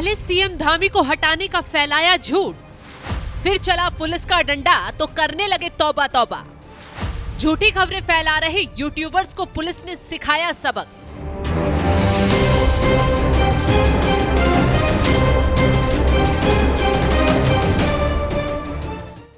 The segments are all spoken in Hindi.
पहले सीएम धामी को हटाने का फैलाया झूठ, फिर चला पुलिस का डंडा तो करने लगे तौबा तौबा। झूठी खबरें फैला रहे यूट्यूबर्स को पुलिस ने सिखाया सबक।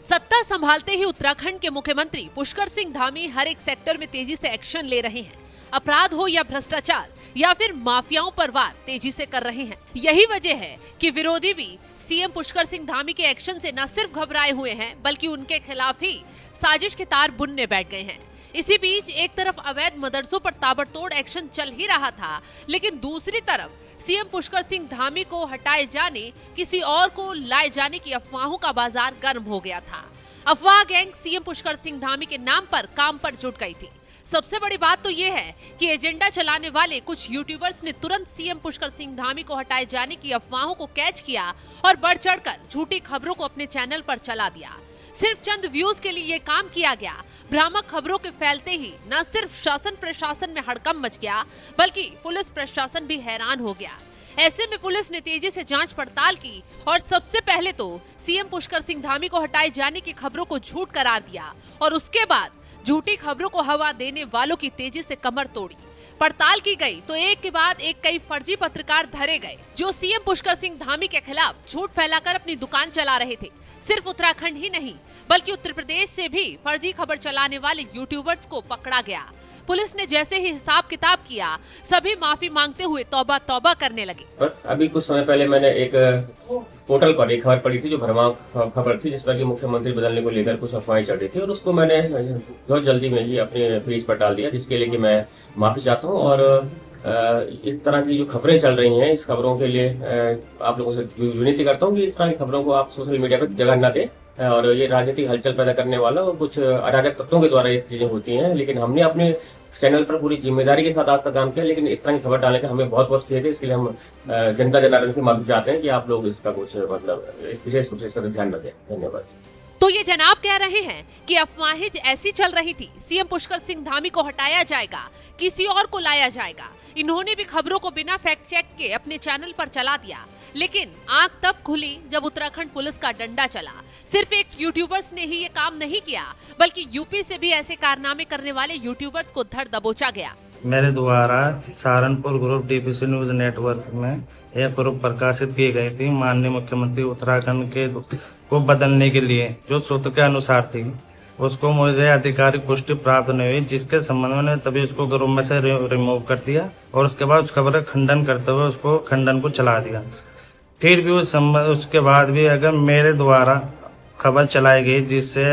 सत्ता संभालते ही उत्तराखंड के मुख्यमंत्री पुष्कर सिंह धामी हर एक सेक्टर में तेजी से एक्शन ले रहे हैं। अपराध हो या भ्रष्टाचार या फिर माफियाओं पर वार तेजी से कर रहे हैं। यही वजह है कि विरोधी भी सीएम पुष्कर सिंह धामी के एक्शन से न सिर्फ घबराए हुए हैं बल्कि उनके खिलाफ ही साजिश के तार बुनने बैठ गए हैं। इसी बीच एक तरफ अवैध मदरसों पर ताबड़तोड़ एक्शन चल ही रहा था, लेकिन दूसरी तरफ सीएम पुष्कर सिंह धामी को हटाए जाने, किसी और को लाए जाने की अफवाहों का बाजार गर्म हो गया था। अफवाह गैंग सीएम पुष्कर सिंह धामी के नाम पर काम पर जुट गई थी। सबसे बड़ी बात तो ये है कि एजेंडा चलाने वाले कुछ यूट्यूबर्स ने तुरंत सीएम पुष्कर सिंह धामी को हटाए जाने की अफवाहों को कैच किया और बढ़ चढ़कर झूठी खबरों को अपने चैनल पर चला दिया। सिर्फ चंद व्यूज के लिए ये काम किया गया। भ्रामक खबरों के फैलते ही न सिर्फ शासन प्रशासन में हड़कंप मच गया बल्कि पुलिस प्रशासन भी हैरान हो गया। ऐसे में पुलिस ने तेजी से जांच पड़ताल की और सबसे पहले तो सीएम पुष्कर सिंह धामी को हटाए जाने की खबरों को झूठ करार दिया और उसके बाद झूठी खबरों को हवा देने वालों की तेजी से कमर तोड़ी। पड़ताल की गई तो एक के बाद एक कई फर्जी पत्रकार धरे गए जो सीएम पुष्कर सिंह धामी के खिलाफ झूठ फैलाकर अपनी दुकान चला रहे थे। सिर्फ उत्तराखंड ही नहीं बल्कि उत्तर प्रदेश से भी फर्जी खबर चलाने वाले यूट्यूबर्स को पकड़ा गया। पुलिस ने जैसे ही हिसाब किताब किया, सभी माफी मांगते हुए तौबा तौबा करने लगे। अभी कुछ समय पहले मैंने एक पोर्टल पर एक खबर पढ़ी थी जो भ्रामक खबर थी, जिस पर कि मुख्यमंत्री बदलने को लेकर कुछ अफवाहें चल रही थी और उसको मैंने बहुत जल्दी में ही अपने पेज पर डाल दिया, जिसके लिए कि मैं माफी चाहता हूँ। और इस तरह की जो खबरें चल रही हैं, इस खबरों के लिए आप लोगों से विनती करता हूँ कि इस तरह की खबरों को आप सोशल मीडिया पर जगह न दें। और ये राजनीतिक हलचल पैदा करने वाला और कुछ अराजक तत्वों के द्वारा ये चीजें होती हैं, लेकिन हमने अपने चैनल पर पूरी जिम्मेदारी के साथ आज तक काम किया। लेकिन इस तरह की खबर डालने का हमें बहुत बहुत खेद है। इसके लिए हम जनता जनार्दन से माफी चाहते हैं कि आप लोग इसका कुछ मतलब विशेष रूप से इसका ध्यान रखें। धन्यवाद। तो ये जनाब कह रहे हैं कि अफवाहें ऐसी चल रही थी, सीएम पुष्कर सिंह धामी को हटाया जाएगा, किसी और को लाया जाएगा। इन्होंने भी खबरों को बिना फैक्ट चेक के अपने चैनल पर चला दिया। लेकिन आंख तब खुली जब उत्तराखंड पुलिस का डंडा चला। सिर्फ एक यूट्यूबर्स ने ही ये काम नहीं किया बल्कि यूपी से भी ऐसे कारनामे करने वाले यूट्यूबर्स को धर दबोचा गया। मेरे द्वारा Saharanpur group DPC news network में एक ग्रुप प्रकाशित की गई थी माननीय मुख्यमंत्री उत्तराखंड के को बदलने के लिए, जो सूत्र के अनुसार थी। उसको मुझे आधिकारिक पुष्टि प्राप्त नहीं हुई, जिसके संबंध में तभी उसको ग्रुप में से रिमूव कर दिया और उसके बाद उस खबर का खंडन करते हुए उसको खंडन को चला दिया। फिर भी उसके बाद भी अगर मेरे द्वारा खबर चलाई गई जिससे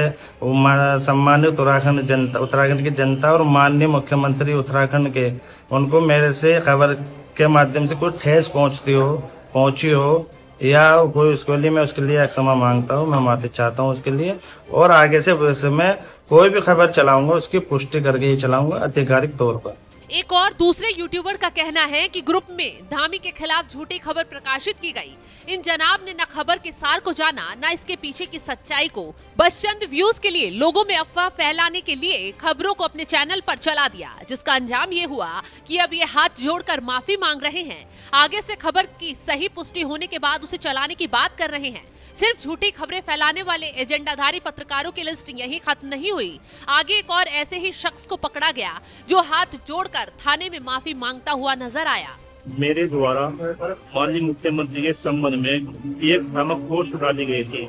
सम्मानित उत्तराखंड की जनता और माननीय मुख्यमंत्री उत्तराखंड के उनको मेरे से खबर के माध्यम से कोई ठेस पहुंची हो या कोई उसके लिए मैं उसके लिए क्षमा मांगता हूं, मैं माफी चाहता हूं उसके लिए। और आगे से मैं कोई भी खबर चलाऊंगा उसकी पुष्टि करके ही चलाऊंगा आधिकारिक तौर पर। एक और दूसरे यूट्यूबर का कहना है कि ग्रुप में धामी के खिलाफ झूठी खबर प्रकाशित की गई। इन जनाब ने न खबर के सार को जाना, न इसके पीछे की सच्चाई को। बस चंद व्यूज के लिए लोगों में अफवाह फैलाने के लिए खबरों को अपने चैनल पर चला दिया, जिसका अंजाम ये हुआ कि अब ये हाथ जोड़कर माफी मांग रहे हैं। आगे से खबर की सही पुष्टि होने के बाद उसे चलाने की बात कर रहे हैं। सिर्फ झूठी खबरें फैलाने वाले एजेंडाधारी पत्रकारों की लिस्ट यही खत्म नहीं हुई। आगे एक और ऐसे ही शख्स को पकड़ा गया जो हाथ जोड़कर थाने में माफी मांगता हुआ नजर आया। मेरे द्वारा माननीय मुख्यमंत्री के संबंध में एक भ्रामक पोस्ट डाली गई थी,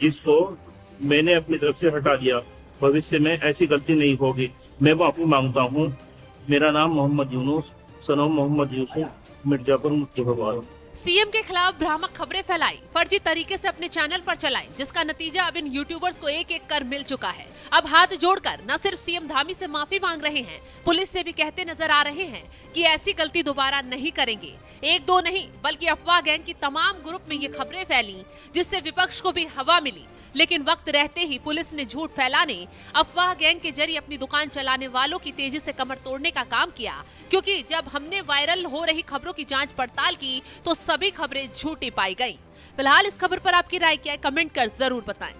जिसको मैंने अपनी तरफ से हटा दिया। भविष्य में ऐसी गलती नहीं होगी, मैं माफी मांगता हूँ। मेरा नाम मोहम्मद यूनुस सनम मोहम्मद यूसुफ, मिर्जापुर मुस्तफाबाद। सीएम के खिलाफ भ्रामक खबरें फैलाई, फर्जी तरीके से अपने चैनल पर चलाई, जिसका नतीजा अब इन यूट्यूबर्स को एक एक कर मिल चुका है। अब हाथ जोड़कर न सिर्फ सीएम धामी से माफी मांग रहे हैं, पुलिस से भी कहते नजर आ रहे हैं कि ऐसी गलती दोबारा नहीं करेंगे। एक दो नहीं बल्कि अफवाह गैंग की तमाम ग्रुप में ये खबरें फैली, जिससे विपक्ष को भी हवा मिली। लेकिन वक्त रहते ही पुलिस ने झूठ फैलाने, अफवाह गैंग के जरिए अपनी दुकान चलाने वालों की तेजी से कमर तोड़ने का काम किया। क्योंकि जब हमने वायरल हो रही खबरों की जांच पड़ताल की तो सभी खबरें झूठी पाई गई। फिलहाल इस खबर पर आपकी राय क्या है, कमेंट कर जरूर बताएं।